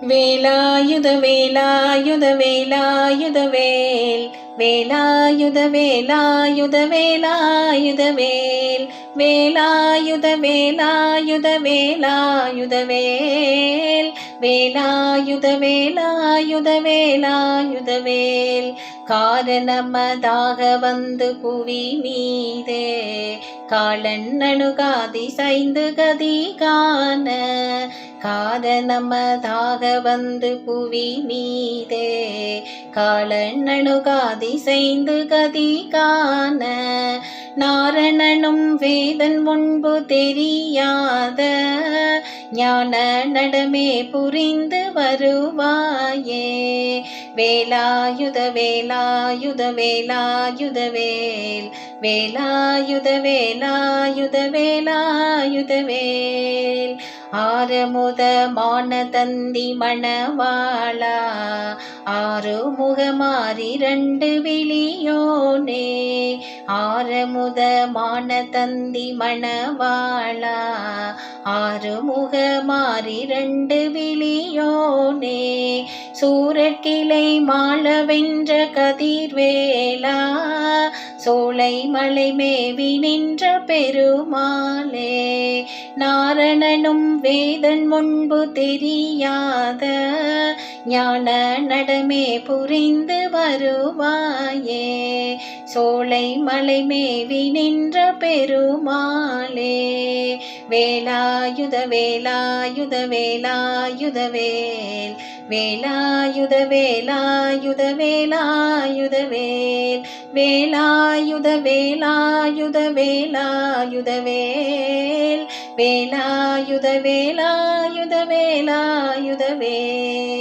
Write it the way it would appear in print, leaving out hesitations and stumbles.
வேலாயுத வேலாயுத வேலாயுத வேல் வேலாயுத வேலாயுத வேலாயுத வேல் வேலாயுத வேலாயுத வேலாயுத வேல் வேலாயுத வேலாயுத வேலாயுத வேல் காரணமதாக வந்து புவி மீதே காலன் அணுகாதி சைந்து கதி காண காரணமதாக வந்து புவி மீதே காலன் அணுகாதி செய்து கதி காண நாரணனும் வேதன் முன்பு தெரியாத ஞான நடமே புரிந்து வருவாயே வேலாயுத வேலாயுத வேலாயுத வேல் வேலாயுத வேலாயுத வேலாயுத வேல் ஆறுமுகமான தந்தி மணவாளா ஆறுமுகமாறி ரெண்டு விழியோனே ஆறுமுகமான தந்தி மணவாளா ஆறுமுகமாறி ரெண்டு விழியோனே சூரக்கிளை மாள வென்ற கதிர்வேலா சோலை மலை மேவி நின்ற பெருமாளே நாரணனும் வேதன் முன்பு தெரியாத ஞான நடமே புரிந்து வருவாயே சோலை மலை மேவி நின்ற பெருமாளே வேலாயுத வேலாயுத வேலாயுத வேல் வேலாயுத வேலாயுத வேலாயுத வேல் வேலாயுத வேலாயுத வேலாயுத வேல் வேலாயுத வேலாயுத வேலாயுத வேல்